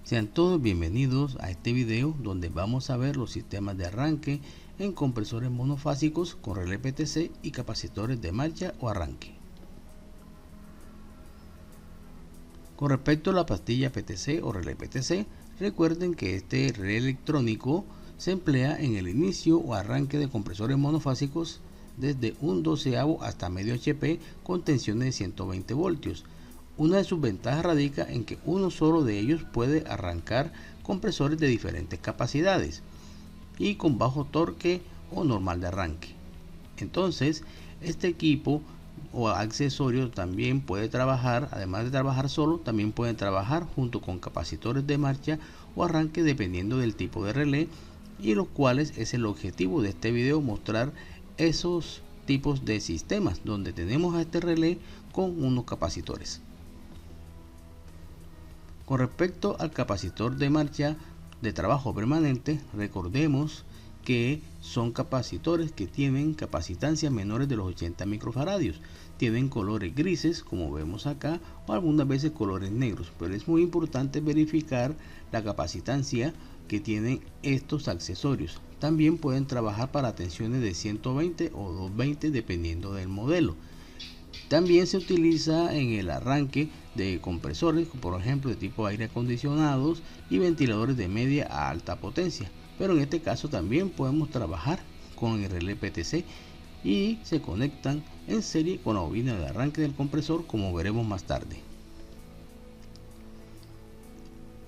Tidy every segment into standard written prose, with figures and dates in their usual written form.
Sean todos bienvenidos a este video donde vamos a ver los sistemas de arranque en compresores monofásicos con relé PTC y capacitores de marcha o arranque. Con respecto a la pastilla PTC o relé PTC, recuerden que este relé electrónico se emplea en el inicio o arranque de compresores monofásicos desde un 12avo hasta medio HP con tensiones de 120 voltios. Una de sus ventajas radica en que uno solo de ellos puede arrancar compresores de diferentes capacidades y con bajo torque o normal de arranque. Entonces, este equipo o accesorio también puede trabajar, además de trabajar solo, también pueden trabajar junto con capacitores de marcha o arranque dependiendo del tipo de relé, y los cuales es el objetivo de este video, mostrar esos tipos de sistemas donde tenemos a este relé con unos capacitores. Con respecto al capacitor de marcha de trabajo permanente, recordemos que son capacitores que tienen capacitancias menores de los 80 microfaradios. Tienen colores grises, como vemos acá, o algunas veces colores negros, pero es muy importante verificar la capacitancia que tienen estos accesorios. También pueden trabajar para tensiones de 120 o 220 dependiendo del modelo. También se utiliza en el arranque de compresores, por ejemplo de tipo aire acondicionados y ventiladores de media a alta potencia, pero en este caso también podemos trabajar con el relé PTC y se conectan en serie con la bobina de arranque del compresor, como veremos más tarde.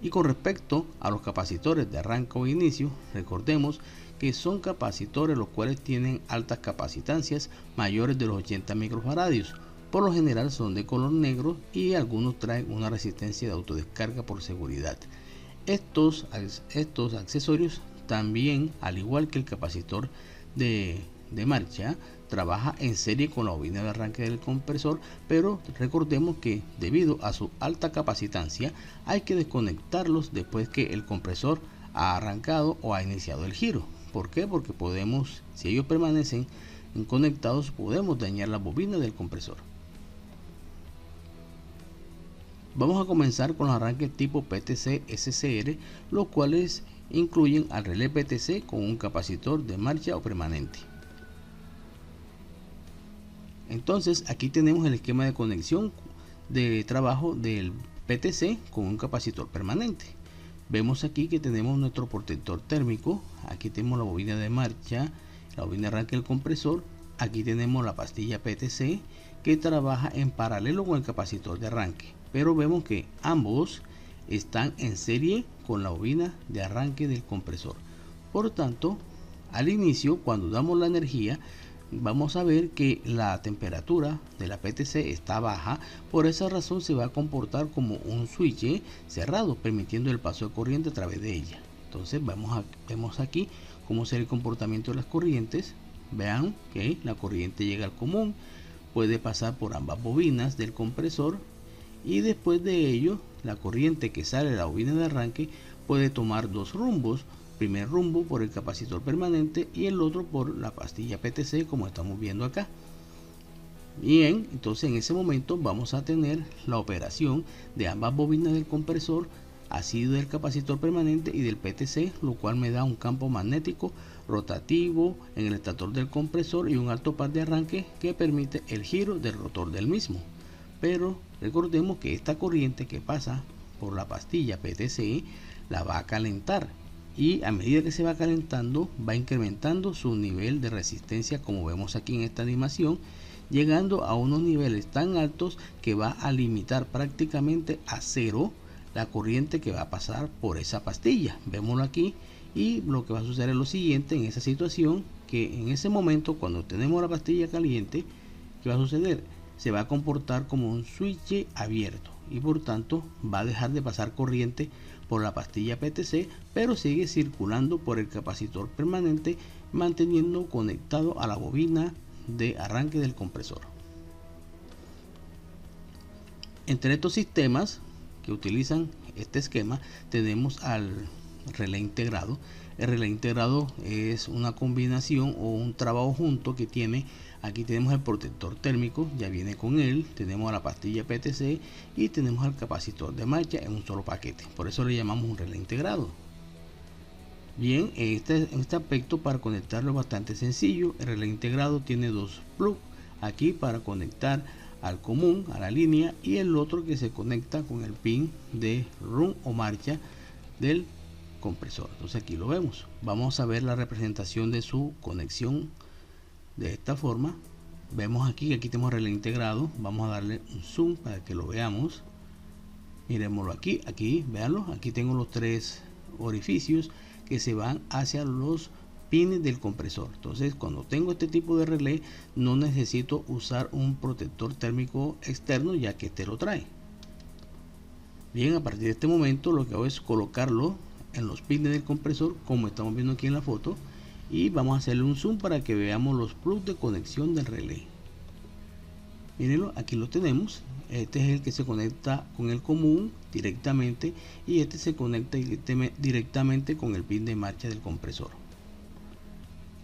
Y con respecto a los capacitores de arranque o inicio, recordemos que son capacitores los cuales tienen altas capacitancias mayores de los 80 microfaradios. Por lo general son de color negro y algunos traen una resistencia de autodescarga por seguridad. Estos accesorios también, al igual que el capacitor de marcha, trabaja en serie con la bobina de arranque del compresor, pero recordemos que debido a su alta capacitancia hay que desconectarlos después que el compresor ha arrancado o ha iniciado el giro. ¿Por qué? Porque podemos, si ellos permanecen conectados, podemos dañar la bobina del compresor. Vamos a comenzar con los arranques tipo PTC SCR, los cuales incluyen al relé PTC con un capacitor de marcha o permanente. Entonces aquí tenemos el esquema de conexión de trabajo del PTC con un capacitor permanente. Vemos aquí que tenemos nuestro protector térmico, aquí tenemos la bobina de marcha, la bobina de arranque del compresor, aquí tenemos la pastilla PTC que trabaja en paralelo con el capacitor de arranque, pero vemos que ambos están en serie con la bobina de arranque del compresor. Por tanto, al inicio, cuando damos la energía, vamos a ver que la temperatura de la PTC está baja. Por esa razón se va a comportar como un switch cerrado, permitiendo el paso de corriente a través de ella. Entonces vemos aquí cómo será el comportamiento de las corrientes. Vean que la corriente llega al común, puede pasar por ambas bobinas del compresor, y después de ello la corriente que sale de la bobina de arranque puede tomar dos rumbos. Primer rumbo por el capacitor permanente y el otro por la pastilla PTC, como estamos viendo acá. Bien, entonces en ese momento vamos a tener la operación de ambas bobinas del compresor, así del capacitor permanente y del PTC, lo cual me da un campo magnético rotativo en el estator del compresor y un alto par de arranque que permite el giro del rotor del mismo. Pero recordemos que esta corriente que pasa por la pastilla PTC la va a calentar, y a medida que se va calentando va incrementando su nivel de resistencia, como vemos aquí en esta animación, llegando a unos niveles tan altos que va a limitar prácticamente a cero la corriente que va a pasar por esa pastilla. Vémoslo aquí, y lo que va a suceder es lo siguiente en esa situación, que en ese momento cuando tenemos la pastilla caliente, ¿qué va a suceder? Se va a comportar como un switch abierto y por tanto va a dejar de pasar corriente por la pastilla PTC, pero sigue circulando por el capacitor permanente, manteniendo conectado a la bobina de arranque del compresor. Entre estos sistemas que utilizan este esquema tenemos al relé integrado. El relé integrado es una combinación o un trabajo junto que tiene Aquí tenemos el protector térmico, ya viene con él, tenemos la pastilla PTC y tenemos el capacitor de marcha en un solo paquete, por eso le llamamos un relé integrado. Bien, este aspecto para conectarlo es bastante sencillo. El relé integrado tiene dos plugs aquí para conectar al común, a la línea, y el otro que se conecta con el pin de run o marcha del compresor. Entonces aquí lo vemos. Vamos a ver la representación de su conexión de esta forma. Vemos aquí que aquí tenemos relé integrado. Vamos a darle un zoom para que lo veamos. Miremoslo aquí, véanlo. Aquí tengo los tres orificios que se van hacia los pines del compresor. Entonces, cuando tengo este tipo de relé, no necesito usar un protector térmico externo, ya que este lo trae. Bien, a partir de este momento lo que hago es colocarlo en los pines del compresor, como estamos viendo aquí en la foto, y vamos a hacerle un zoom para que veamos los plugs de conexión del relé. Mírenlo, aquí lo tenemos. Este es el que se conecta con el común directamente, y este se conecta directamente con el pin de marcha del compresor.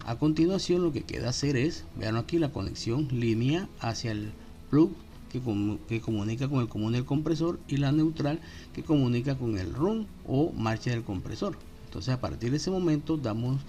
A continuación, lo que queda hacer es, vean aquí la conexión línea hacia el plug que comunica con el común del compresor, y la neutral que comunica con el run o marcha del compresor. Entonces, a partir de ese momento damos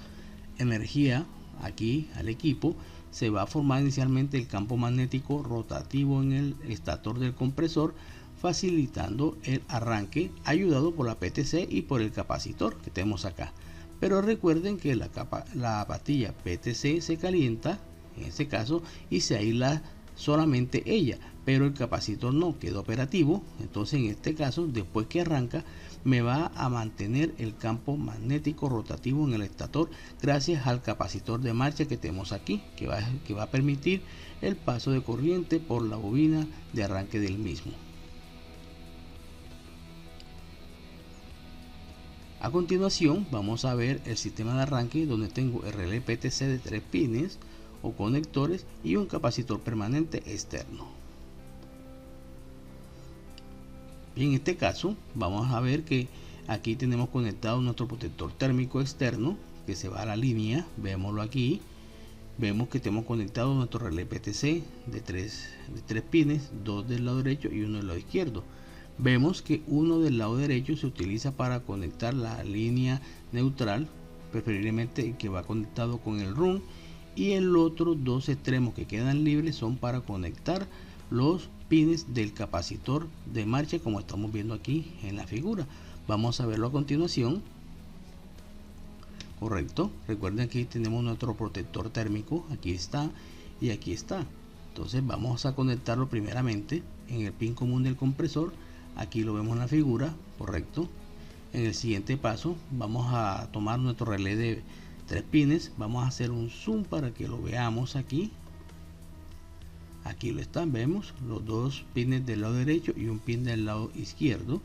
energía aquí al equipo. Se va a formar inicialmente el campo magnético rotativo en el estator del compresor, facilitando el arranque, ayudado por la PTC y por el capacitor que tenemos acá. Pero recuerden que la pastilla PTC se calienta en este caso y se aísla solamente ella, pero el capacitor no quedó operativo. Entonces, en este caso, después que arranca, me va a mantener el campo magnético rotativo en el estator, gracias al capacitor de marcha que tenemos aquí, que va a permitir el paso de corriente por la bobina de arranque del mismo. A continuación, vamos a ver el sistema de arranque, donde tengo el relé PTC de 3 pines o conectores y un capacitor permanente externo. Y en este caso vamos a ver que aquí tenemos conectado nuestro protector térmico externo que se va a la línea. Vémoslo aquí. Vemos que tenemos conectado nuestro relé PTC de 3 pines, 2 del lado derecho y 1 del lado izquierdo. Vemos que uno del lado derecho se utiliza para conectar la línea neutral, preferiblemente el que va conectado con el run, y el otro dos extremos que quedan libres son para conectar los pines del capacitor de marcha, como estamos viendo aquí en la figura. Vamos a verlo a continuación. Correcto, recuerden que aquí tenemos nuestro protector térmico, aquí está y aquí está. Entonces vamos a conectarlo primeramente en el pin común del compresor. Aquí lo vemos en la figura, correcto. En el siguiente paso vamos a tomar nuestro relé de 3 pines, vamos a hacer un zoom para que lo veamos aquí. Aquí lo están, vemos los dos pines del lado derecho y un pin del lado izquierdo,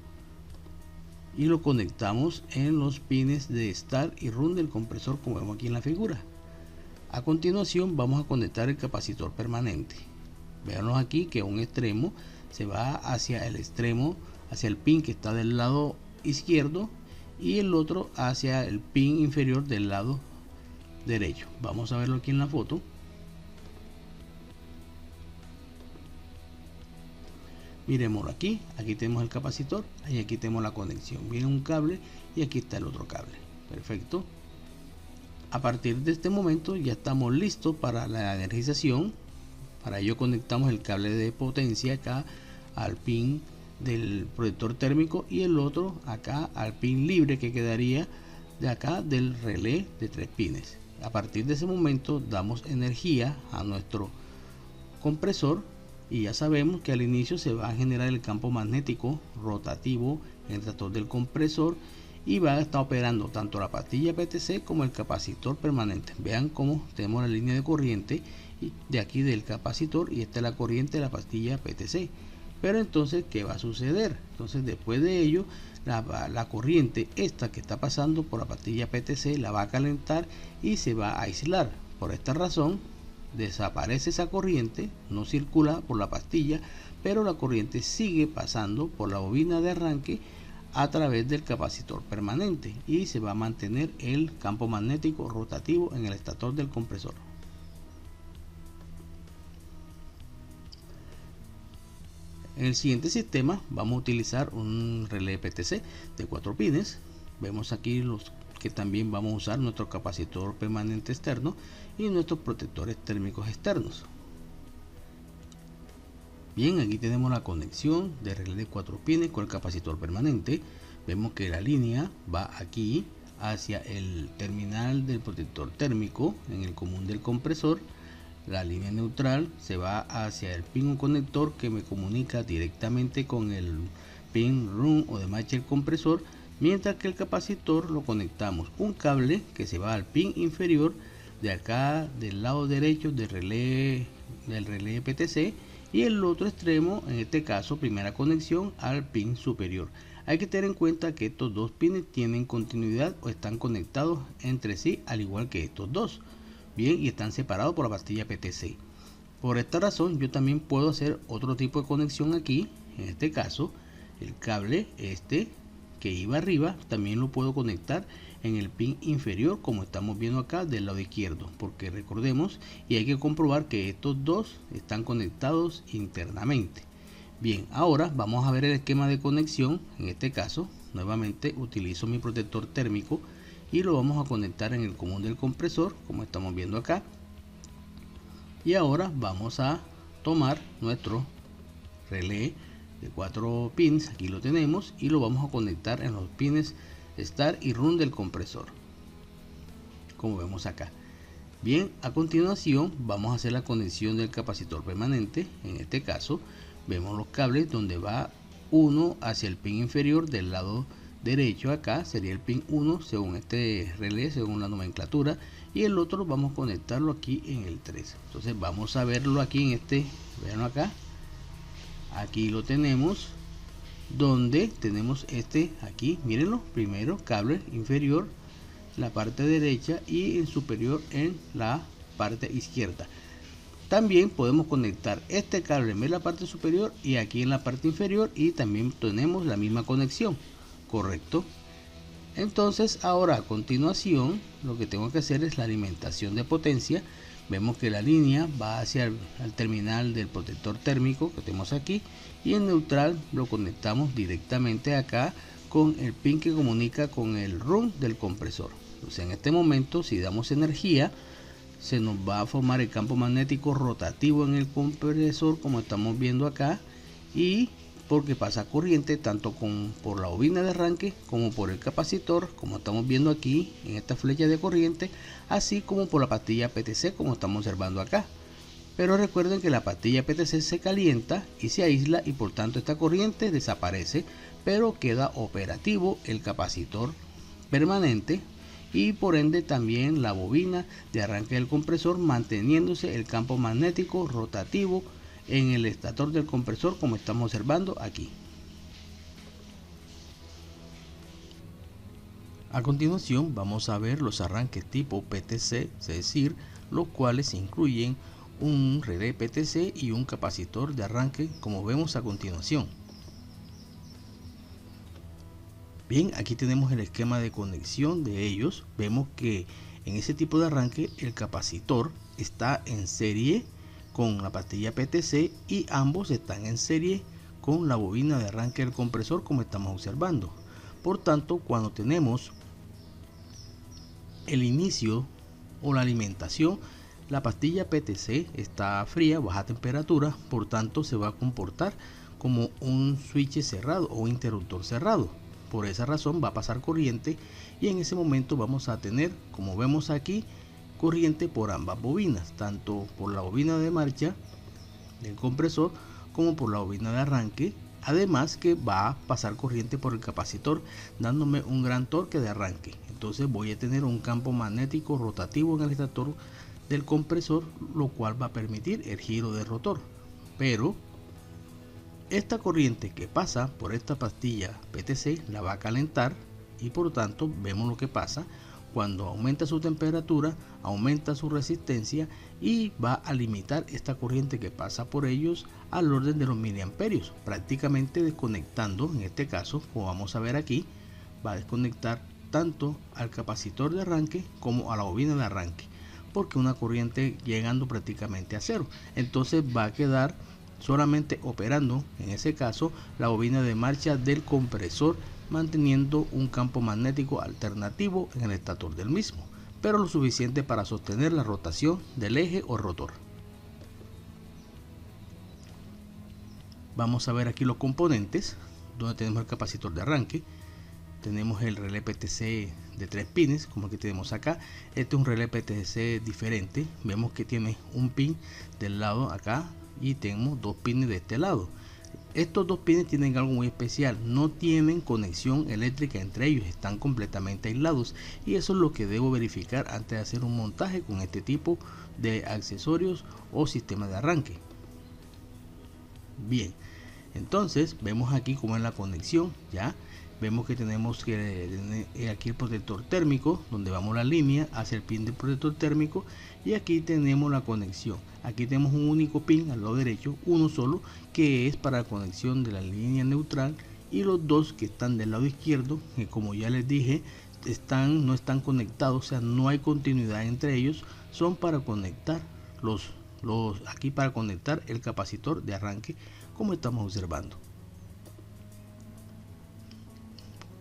y lo conectamos en los pines de start y run del compresor, como vemos aquí en la figura. A continuación vamos a conectar el capacitor permanente. Veamos aquí que un extremo se va hacia el extremo, hacia el pin que está del lado izquierdo, y el otro hacia el pin inferior del lado derecho. Vamos a verlo aquí en la foto. Miremoslo aquí, aquí tenemos el capacitor y aquí tenemos la conexión. Viene un cable y aquí está el otro cable. Perfecto. A partir de este momento ya estamos listos para la energización. Para ello conectamos el cable de potencia acá al pin del protector térmico y el otro acá al pin libre que quedaría de acá del relé de 3 pines. A partir de ese momento damos energía a nuestro compresor, y ya sabemos que al inicio se va a generar el campo magnético rotativo en el estator del compresor, y va a estar operando tanto la pastilla PTC como el capacitor permanente. Vean cómo tenemos la línea de corriente de aquí del capacitor, y esta es la corriente de la pastilla PTC. Pero entonces, ¿qué va a suceder? Entonces, después de ello, la corriente esta que está pasando por la pastilla PTC la va a calentar y se va a aislar. Por esta razón desaparece esa corriente, no circula por la pastilla, pero la corriente sigue pasando por la bobina de arranque a través del capacitor permanente, y se va a mantener el campo magnético rotativo en el estator del compresor. En el siguiente sistema vamos a utilizar un relé PTC de 4 pines. Vemos aquí los que también vamos a usar nuestro capacitor permanente externo y nuestros protectores térmicos externos. Bien, aquí tenemos la conexión de relé de 4 pines con el capacitor permanente. Vemos que la línea va aquí hacia el terminal del protector térmico en el común del compresor. La línea neutral se va hacia el pin o conector que me comunica directamente con el pin run o de marcha del compresor, mientras que el capacitor lo conectamos un cable que se va al pin inferior de acá del lado derecho del relé PTC, y el otro extremo, en este caso primera conexión, al pin superior. Hay que tener en cuenta que estos dos pines tienen continuidad o están conectados entre sí, al igual que estos dos. Bien, y están separados por la pastilla PTC. Por esta razón yo también puedo hacer otro tipo de conexión aquí. En este caso el cable que iba arriba también lo puedo conectar en el pin inferior, como estamos viendo acá del lado izquierdo, porque recordemos y hay que comprobar que estos dos están conectados internamente. Bien, ahora vamos a ver el esquema de conexión. En este caso nuevamente utilizo mi protector térmico y lo vamos a conectar en el común del compresor, como estamos viendo acá. Y ahora vamos a tomar nuestro relé de 4 pins, aquí lo tenemos, y lo vamos a conectar en los pines start y run del compresor, como vemos acá. Bien, a continuación vamos a hacer la conexión del capacitor permanente. En este caso vemos los cables donde va uno hacia el pin inferior del lado derecho. Acá sería el pin 1 según este relé, según la nomenclatura, y el otro vamos a conectarlo aquí en el 3. Entonces vamos a verlo aquí en este, vean acá, aquí lo tenemos, donde tenemos aquí, mírenlo, primero cable inferior la parte derecha y el superior en la parte izquierda. También podemos conectar este cable en la parte superior y aquí en la parte inferior, y también tenemos la misma conexión, correcto. Entonces ahora a continuación lo que tengo que hacer es la alimentación de potencia. Vemos que la línea va hacia el terminal del protector térmico que tenemos aquí, y en neutral lo conectamos directamente acá con el pin que comunica con el run del compresor. Entonces en este momento, si damos energía, se nos va a formar el campo magnético rotativo en el compresor, como estamos viendo acá, y porque pasa corriente tanto por la bobina de arranque como por el capacitor, como estamos viendo aquí en esta flecha de corriente, así como por la pastilla PTC, como estamos observando acá. Pero recuerden que la pastilla PTC se calienta y se aísla, y por tanto esta corriente desaparece, pero queda operativo el capacitor permanente y por ende también la bobina de arranque del compresor, manteniéndose el campo magnético rotativo en el estator del compresor, como estamos observando aquí. A continuación vamos a ver los arranques tipo PTC, es decir, los cuales incluyen un relé PTC y un capacitor de arranque, como vemos a continuación. Bien, aquí tenemos el esquema de conexión de ellos. Vemos que en ese tipo de arranque el capacitor está en serie con la pastilla PTC y ambos están en serie con la bobina de arranque del compresor, como estamos observando. Por tanto, cuando tenemos el inicio o la alimentación, la pastilla PTC está fría, baja temperatura, por tanto se va a comportar como un switch cerrado o un interruptor cerrado. Por esa razón va a pasar corriente, y en ese momento vamos a tener, como vemos aquí, corriente por ambas bobinas, tanto por la bobina de marcha del compresor como por la bobina de arranque. Además que va a pasar corriente por el capacitor, dándome un gran torque de arranque. Entonces voy a tener un campo magnético rotativo en el estator del compresor, lo cual va a permitir el giro del rotor. Pero esta corriente que pasa por esta pastilla PTC la va a calentar, y por tanto vemos lo que pasa cuando aumenta su temperatura, aumenta su resistencia y va a limitar esta corriente que pasa por ellos al orden de los miliamperios, prácticamente desconectando, en este caso, como vamos a ver aquí, va a desconectar tanto al capacitor de arranque como a la bobina de arranque, porque una corriente llegando prácticamente a cero. Entonces va a quedar solamente operando en ese caso la bobina de marcha del compresor, manteniendo un campo magnético alternativo en el estator del mismo, pero lo suficiente para sostener la rotación del eje o rotor. Vamos a ver aquí los componentes, donde tenemos el capacitor de arranque, tenemos el relé PTC de 3 pines, como que tenemos acá. Este es un relé PTC diferente, vemos que tiene un pin del lado acá y tenemos 2 pines de este lado. Estos 2 pines tienen algo muy especial, no tienen conexión eléctrica entre ellos, están completamente aislados, y eso es lo que debo verificar antes de hacer un montaje con este tipo de accesorios o sistema de arranque. Bien, entonces vemos aquí cómo es la conexión. Ya vemos que tenemos que aquí el protector térmico, donde vamos la línea hacia el pin del protector térmico, y aquí tenemos la conexión. Aquí tenemos un único pin al lado derecho, uno solo, que es para la conexión de la línea neutral, y los dos que están del lado izquierdo, que como ya les dije, no están conectados, o sea, no hay continuidad entre ellos, son para conectar aquí para conectar el capacitor de arranque, como estamos observando.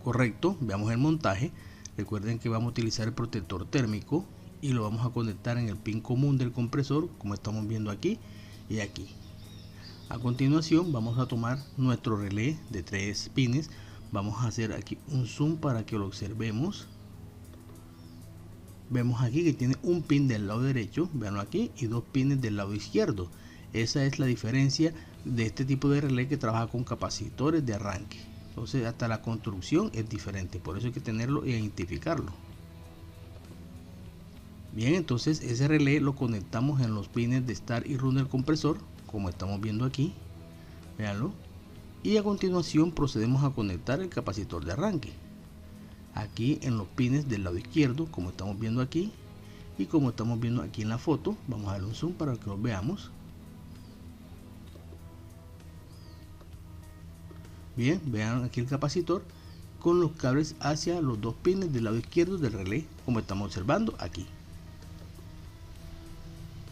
Correcto, veamos el montaje. Recuerden que vamos a utilizar el protector térmico y lo vamos a conectar en el pin común del compresor, como estamos viendo aquí y aquí. A continuación vamos a tomar nuestro relé de 3 pines, vamos a hacer aquí un zoom para que lo observemos. Vemos aquí que tiene un pin del lado derecho, veanlo aquí, y 2 pines del lado izquierdo. Esa es la diferencia de este tipo de relé que trabaja con capacitores de arranque. Entonces hasta la construcción es diferente, por eso hay que tenerlo e identificarlo. Bien, entonces ese relé lo conectamos en los pines de start y run del compresor, como estamos viendo aquí, véanlo, y a continuación procedemos a conectar el capacitor de arranque aquí en los pines del lado izquierdo, como estamos viendo aquí y como estamos viendo aquí en la foto. Vamos a darle un zoom para que lo veamos. Bien, vean aquí el capacitor con los cables hacia los 2 pines del lado izquierdo del relé, como estamos observando aquí.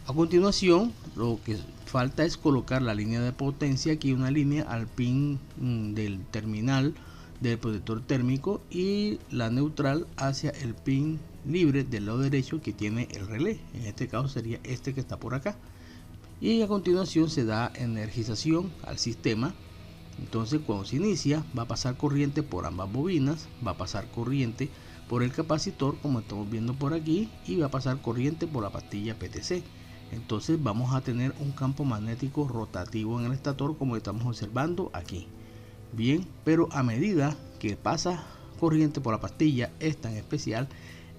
A continuación, lo que falta es colocar la línea de potencia, aquí una línea al pin del terminal del protector térmico y la neutral hacia el pin libre del lado derecho que tiene el relé. En este caso sería este que está por acá. Y a continuación se da energización al sistema. Entonces cuando se inicia va a pasar corriente por ambas bobinas, va a pasar corriente por el capacitor, como estamos viendo por aquí, y va a pasar corriente por la pastilla PTC. Entonces vamos a tener un campo magnético rotativo en el estator, como estamos observando aquí. Bien, pero a medida que pasa corriente por la pastilla esta en especial,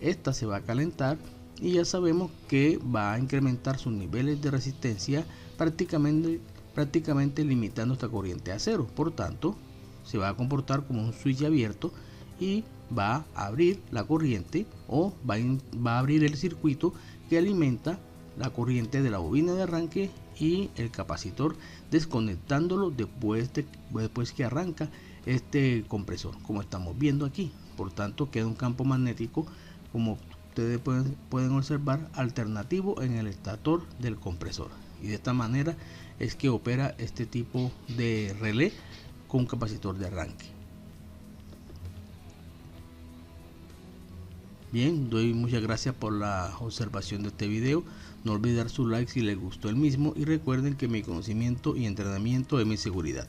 esta se va a calentar y ya sabemos que va a incrementar sus niveles de resistencia, prácticamente limitando esta corriente a cero. Por tanto, se va a comportar como un switch abierto y va a abrir la corriente, o va a abrir el circuito que alimenta la corriente de la bobina de arranque y el capacitor, desconectándolo después que arranca este compresor, como estamos viendo aquí. Por tanto, queda un campo magnético, como ustedes pueden observar, alternativo en el estator del compresor, y de esta manera es que opera este tipo de relé con capacitor de arranque. Bien, doy muchas gracias por la observación de este video. No olviden dar su like si les gustó el mismo, y recuerden que mi conocimiento y entrenamiento es mi seguridad.